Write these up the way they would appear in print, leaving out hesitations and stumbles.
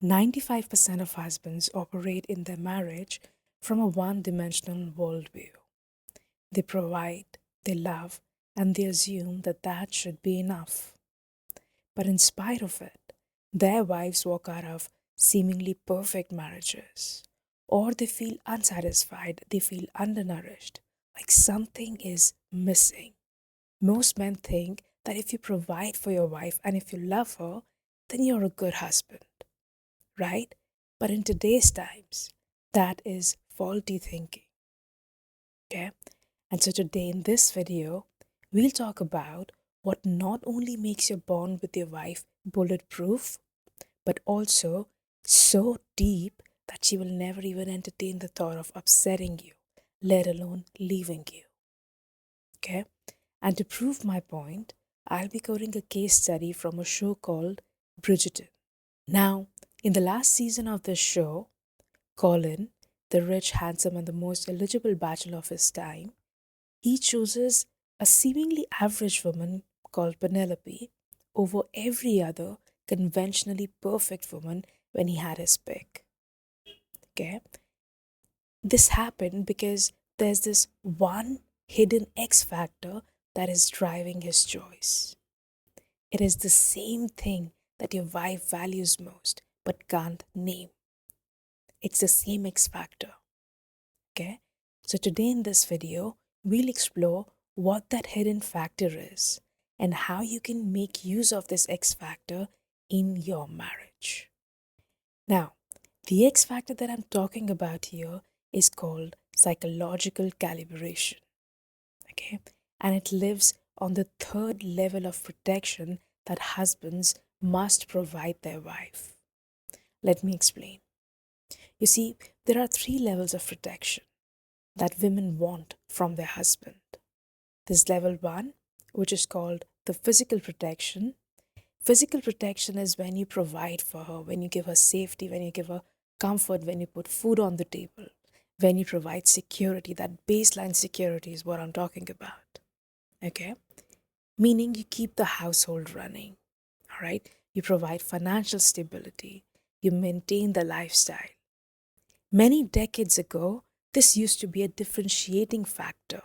95% of husbands operate in their marriage from a one dimensional worldview. They provide, they love, and they assume that that should be enough. But in spite of it, their wives walk out of seemingly perfect marriages. Or they feel unsatisfied, they feel undernourished, like something is missing. Most men think that if you provide for your wife and if you love her, then you're a good husband, right? But in today's times, that is faulty thinking, okay? And so today in this video, we'll talk about what not only makes your bond with your wife bulletproof, but also so deep that she will never even entertain the thought of upsetting you, let alone leaving you, okay? And to prove my point, I'll be quoting a case study from a show called Bridgerton. Now, in the last season of this show, Colin, the rich, handsome, and the most eligible bachelor of his time, he chooses a seemingly average woman called Penelope over every other conventionally perfect woman when he had his pick. Okay? This happened because there's this one hidden X factor that is driving his choice. It is the same thing that your wife values most but can't name. It's the same X factor. Okay? So today in this video, we'll explore what that hidden factor is and how you can make use of this X factor in your marriage. Now, the X factor that I'm talking about here is called psychological calibration. Okay? And it lives on the third level of protection that husbands must provide their wife. Let me explain. You see, there are three levels of protection that women want from their husband. There's level one, which is called the physical protection. Physical protection is when you provide for her, when you give her safety, when you give her comfort, when you put food on the table, when you provide security. That baseline security is what I'm talking about. Okay? Meaning you keep the household running. All right? You provide financial stability. You maintain the lifestyle. Many decades ago, this used to be a differentiating factor.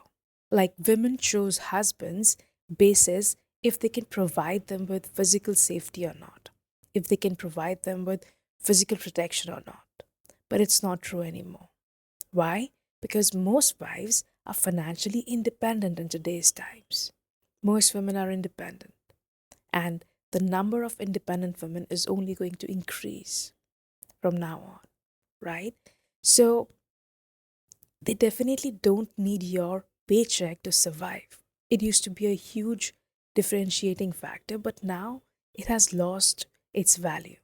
Like women chose husbands basis if they can provide them with physical safety or not, if they can provide them with physical protection or not. But it's not true anymore. Why? Because most wives are financially independent in today's times. Most women are independent. And the number of independent women is only going to increase from now on, right? So they definitely don't need your paycheck to survive. It used to be a huge differentiating factor, but now it has lost its value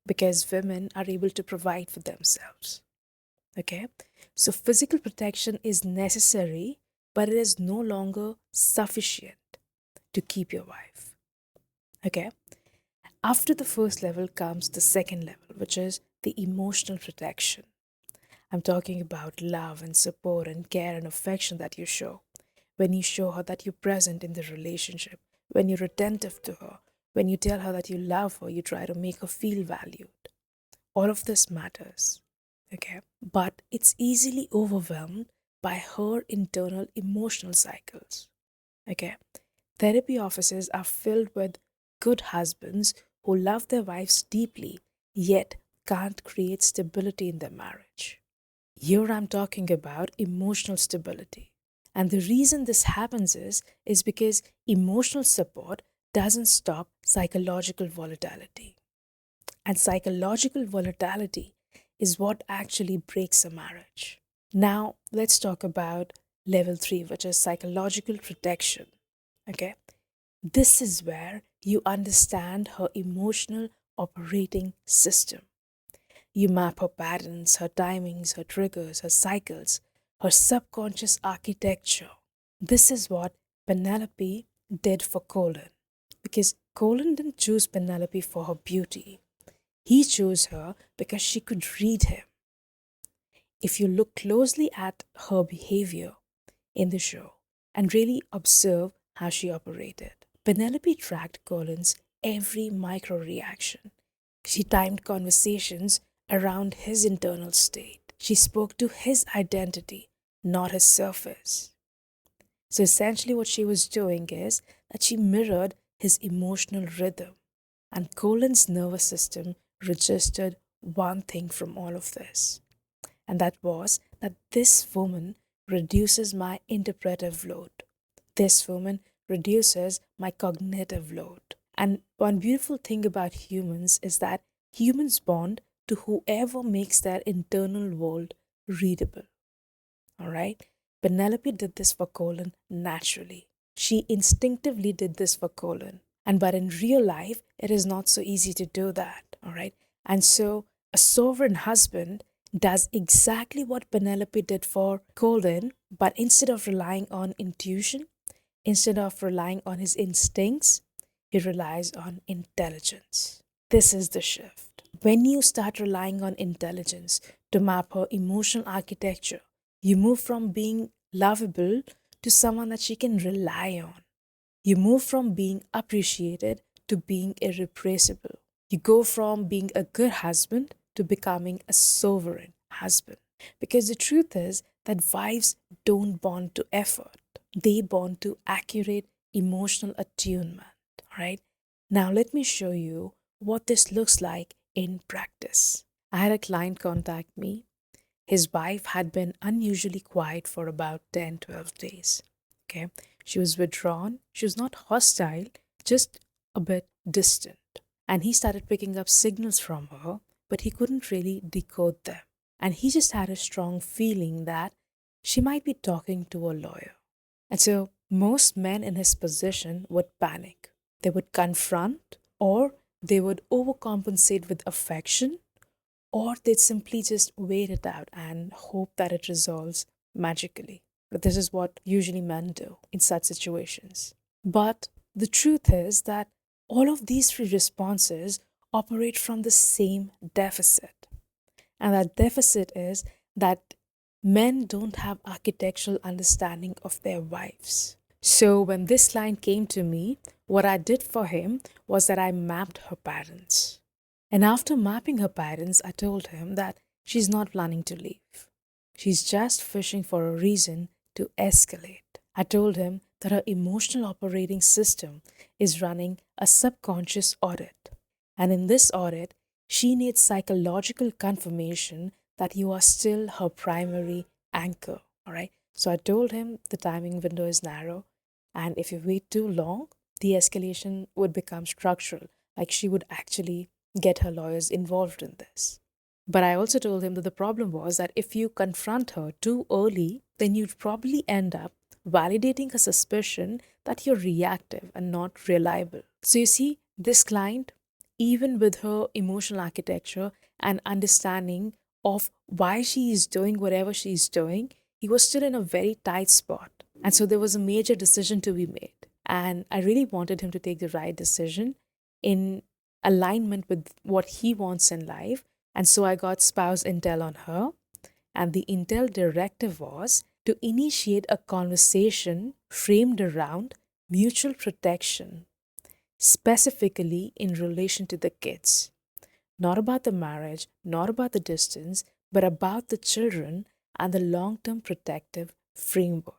because women are able to provide for themselves. Okay? So physical protection is necessary, but it is no longer sufficient to keep your wife. Okay? After the first level comes the second level, which is the emotional protection. I'm talking about love and support and care and affection that you show. When you show her that you're present in the relationship, when you're attentive to her, when you tell her that you love her, you try to make her feel valued. All of this matters. Okay? But it's easily overwhelmed by her internal emotional cycles. Okay? Therapy offices are filled with good husbands who love their wives deeply, yet can't create stability in their marriage. Here I'm talking about emotional stability. And the reason this happens is because emotional support doesn't stop psychological volatility. And psychological volatility is what actually breaks a marriage. Now, let's talk about level three, which is psychological protection. Okay? This is where you understand her emotional operating system. You map her patterns, her timings, her triggers, her cycles, her subconscious architecture. This is what Penelope did for Colin. Because Colin didn't choose Penelope for her beauty. He chose her because she could read him. If you look closely at her behavior in the show and really observe how she operated, Penelope tracked Colin's every micro reaction. She timed conversations around his internal state. She spoke to his identity, not his surface. So essentially, what she was doing is that she mirrored his emotional rhythm. And Colin's nervous system registered one thing from all of this, and that was that this woman reduces my interpretive load. This woman reduces my cognitive load. And one beautiful thing about humans is that humans bond to whoever makes their internal world readable. All right? Penelope did this for Colin naturally. She instinctively did this for Colin. And but in real life, it is not so easy to do that. All right? And so a sovereign husband does exactly what Penelope did for Colin, but instead of relying on intuition, instead of relying on his instincts, he relies on intelligence. This is the shift. When you start relying on intelligence to map her emotional architecture, you move from being lovable to someone that she can rely on. You move from being appreciated to being irrepressible. You go from being a good husband to becoming a sovereign husband. Because the truth is that wives don't bond to effort, they bond to accurate emotional attunement. All right. Now, let me show you what this looks like in practice. I had a client contact me. His wife had been unusually quiet for about 10, 12 days. Okay. She was withdrawn. She was not hostile, just a bit distant. And he started picking up signals from her, but he couldn't really decode them. And he just had a strong feeling that she might be talking to a lawyer. And so most men in his position would panic. They would confront, or they would overcompensate with affection, or they'd simply just wait it out and hope that it resolves magically. But this is what usually men do in such situations. But the truth is that all of these three responses operate from the same deficit. And that deficit is that men don't have architectural understanding of their wives. So when this client came to me, what I did for him was that I mapped her parents. And after mapping her parents, I told him that she's not planning to leave. She's just fishing for a reason to escalate. I told him that her emotional operating system is running a subconscious audit. And in this audit, she needs psychological confirmation that you are still her primary anchor. All right. So I told him the timing window is narrow. And if you wait too long, the escalation would become structural. Like she would actually get her lawyers involved in this. But I also told him that the problem was that if you confront her too early, then you'd probably end up validating her suspicion that you're reactive and not reliable. So you see, this client, even with her emotional architecture and understanding of why she is doing whatever she's doing, he was still in a very tight spot. And so there was a major decision to be made. And I really wanted him to take the right decision in alignment with what he wants in life. And so I got spouse intel on her. And the intel directive was to initiate a conversation framed around mutual protection, specifically in relation to the kids. Not about the marriage, not about the distance, but about the children and the long term protective framework.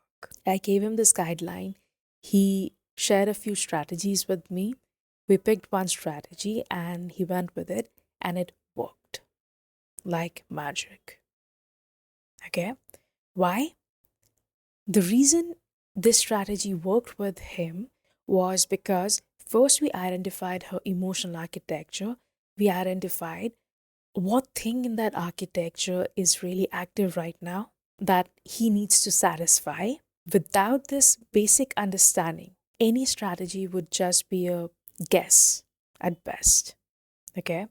I gave him this guideline. He shared a few strategies with me. We picked one strategy and he went with it, and it worked like magic. Okay? Why? The reason this strategy worked with him was because first we identified her emotional architecture. We identified what thing in that architecture is really active right now that he needs to satisfy. Without this basic understanding, any strategy would just be a guess at best. Okay?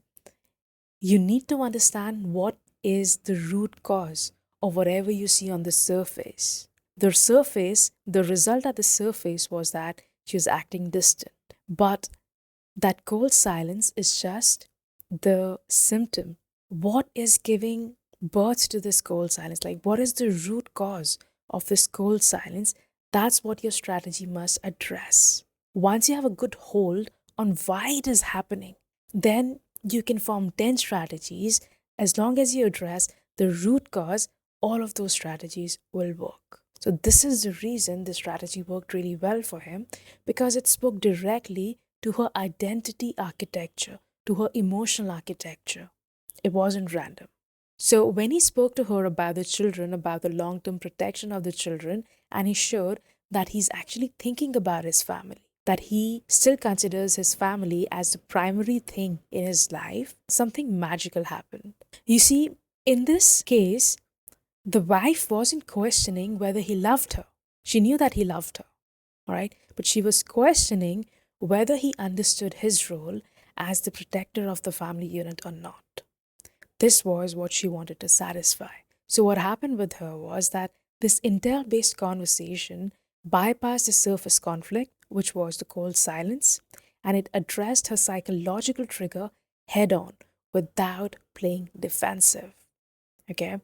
You need to understand what is the root cause of whatever you see on the surface. The result at the surface was that she was acting distant. But that cold silence is just the symptom. What is giving birth to this cold silence? Like, what is the root cause of this cold silence? That's what your strategy must address. Once you have a good hold on why it is happening, then You can form 10 strategies. As long as you address the root cause, all of those strategies will work. So, this is the reason the strategy worked really well for him, because it spoke directly to her identity architecture, to her emotional architecture. It wasn't random. So, when he spoke to her about the children, about the long term protection of the children, and he showed that he's actually thinking about his family, that he still considers his family as the primary thing in his life, something magical happened. You see, in this case, the wife wasn't questioning whether he loved her. She knew that he loved her, all right? But she was questioning whether he understood his role as the protector of the family unit or not. This was what she wanted to satisfy. So, what happened with her was that this intel based conversation bypassed the surface conflict, which was the cold silence, and it addressed her psychological trigger head on without playing defensive. Okay?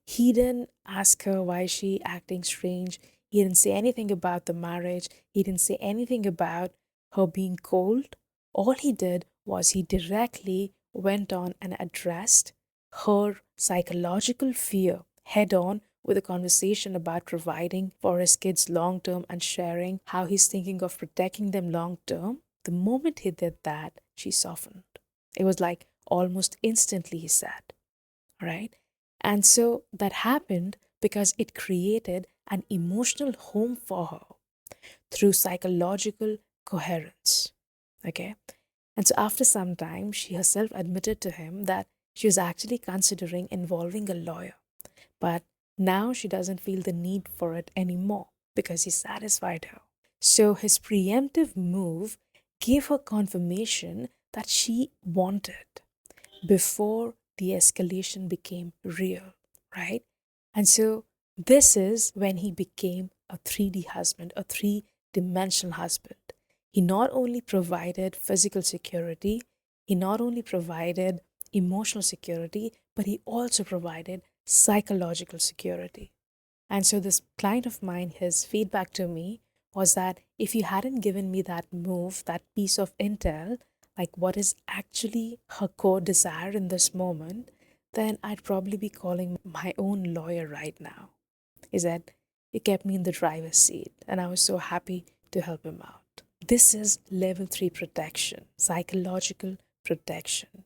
He didn't ask her why she acting strange. He didn't say anything about the marriage. He didn't say anything about her being cold. All he did was he directly went on and addressed her psychological fear head on with a conversation about providing for his kids long term and sharing how he's thinking of protecting them long term. The moment he did that, she softened. It was like almost instantly, he said, right? And so that happened because it created an emotional home for her through psychological coherence. Okay. And so after some time, she herself admitted to him that she was actually considering involving a lawyer. But now she doesn't feel the need for it anymore because he satisfied her. So his preemptive move gave her confirmation that she wanted before the escalation became real, right? And so this is when he became a 3D husband, a three-dimensional husband. He not only provided physical security, he not only provided emotional security, but he also provided psychological security. And so this client of mine, his feedback to me was that if you hadn't given me that move, that piece of intel, like what is actually her core desire in this moment, then I'd probably be calling my own lawyer right now. Is that it kept me in the driver's seat and I was so happy to help him out. This is level 3 protection, psychological protection.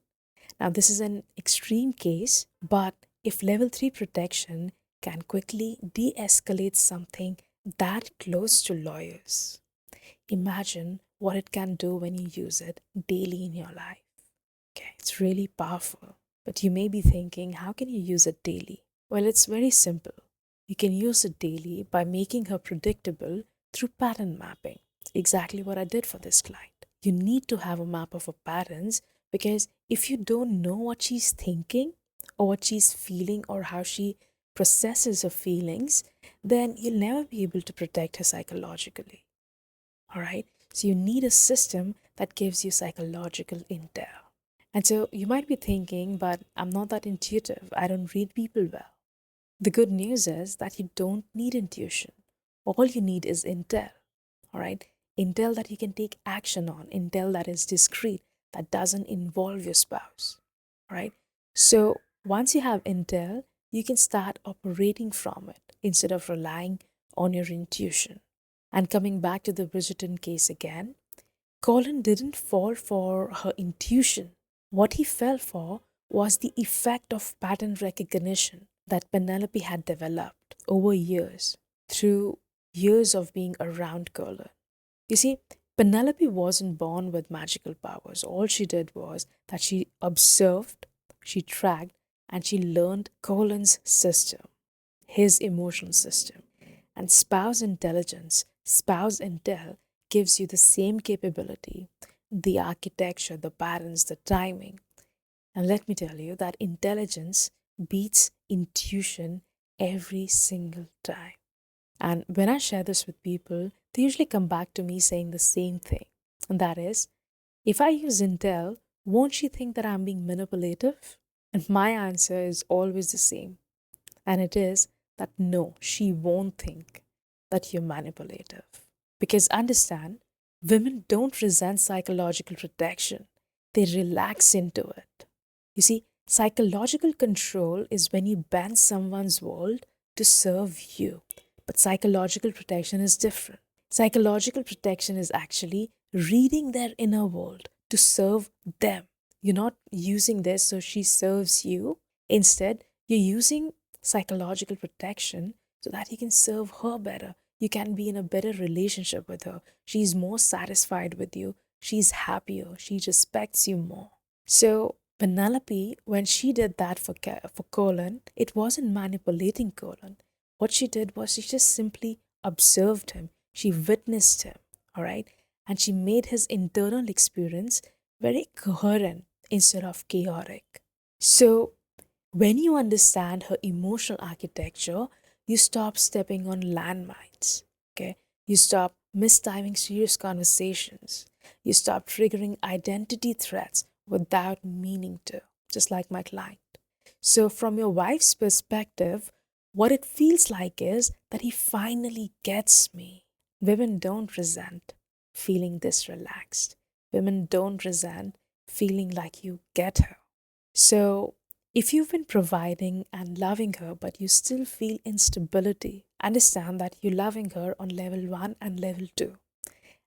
Now, this is an extreme case, but if level 3 protection can quickly de escalate something that close to lawyers, imagine what it can do when you use it daily in your life. Okay, it's really powerful. But you may be thinking, how can you use it daily? Well, it's very simple. You can use it daily by making her predictable through pattern mapping. Exactly what I did for this client. You need to have a map of her patterns because if you don't know what she's thinking or what she's feeling or how she processes her feelings, then you'll never be able to protect her psychologically. All right? So you need a system that gives you psychological intel. And so you might be thinking, but I'm not that intuitive. I don't read people well. The good news is that you don't need intuition. All you need is intel. All right? Intel that you can take action on, intel that is discreet, that doesn't involve your spouse. All right? So once you have intel, you can start operating from it instead of relying on your intuition. And coming back to the Bridgerton case again, Colin didn't fall for her intuition. What he fell for was the effect of pattern recognition that Penelope had developed over years through years of being around Colin. You see, Penelope wasn't born with magical powers. All she did was that she observed, she tracked, and she learned Colin's system, his emotional system. And spouse intelligence, spouse intel, gives you the same capability, the architecture, the patterns, the timing. And let me tell you that intelligence beats intuition every single time. And when I share this with people, they usually come back to me saying the same thing. And that is, if I use Intel, won't she think that I'm being manipulative? And my answer is always the same. And it is that no, she won't think that you're manipulative. Because understand, women don't resent psychological protection. they relax into it. You see, psychological control is when you bend someone's world to serve you. But psychological protection is different. Psychological protection is actually reading their inner world to serve them. You're not using this so she serves you. Instead, you're using psychological protection so that you can serve her better. You can be in a better relationship with her. She's more satisfied with you. She's happier. She respects you more. So, Penelope, when she did that for Colin, it wasn't manipulating Colin. What she did was she just simply observed him. She witnessed him, all right? And she made his internal experience very coherent instead of chaotic. So, when you understand her emotional architecture, you stop stepping on landmines, okay? You stop mistiming serious conversations. You stop triggering identity threats without meaning to, just like my client. So, from your wife's perspective, what it feels like is that he finally gets me. Women don't resent feeling this relaxed. Women don't resent feeling like you get her. So, if you've been providing and loving her, but you still feel instability, understand that you're loving her on level 1 and level 2.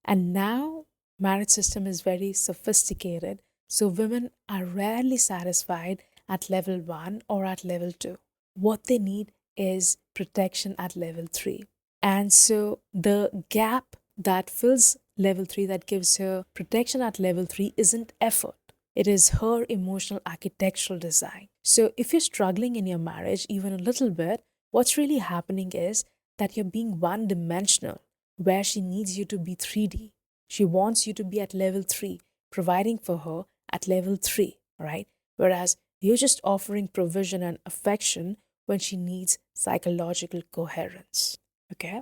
And now, marriage system is very sophisticated, so women are rarely satisfied at level 1 or at level 2. What they need is protection at level 3. And so the gap that fills level 3, that gives her protection at level 3, isn't effort. It is her emotional architectural design. So if you're struggling in your marriage even a little bit, what's really happening is that you're being one dimensional, where she needs you to be 3D. She wants you to be at level 3, providing for her at level 3, right? Whereas you're just offering provision and affection when she needs psychological coherence. Okay?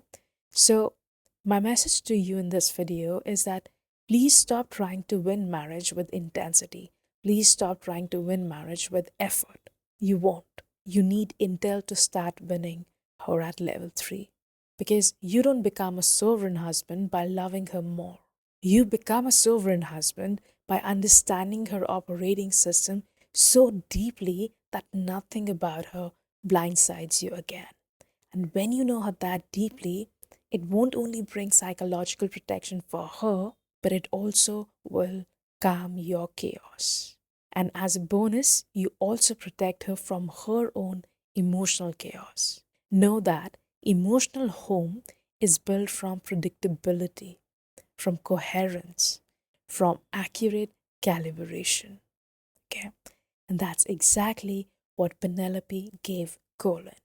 So, my message to you in this video is that please stop trying to win marriage with intensity. Please stop trying to win marriage with effort. You won't. You need intel to start winning her at level 3. Because you don't become a sovereign husband by loving her more. You become a sovereign husband by understanding her operating system so deeply that nothing about her blindsides you again. And when you know her that deeply, it won't only bring psychological protection for her, but it also will calm your chaos. And as a bonus, you also protect her from her own emotional chaos. Know that emotional home is built from predictability, from coherence, from accurate calibration. Okay? And that's exactly what Penelope gave Colin.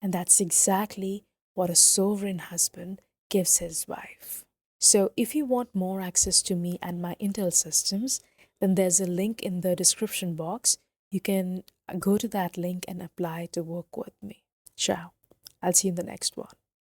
And that's exactly what a sovereign husband gives his wife. So if you want more access to me and my Intel systems, then there's a link in the description box. You can go to that link and apply to work with me. Ciao. I'll see you in the next one.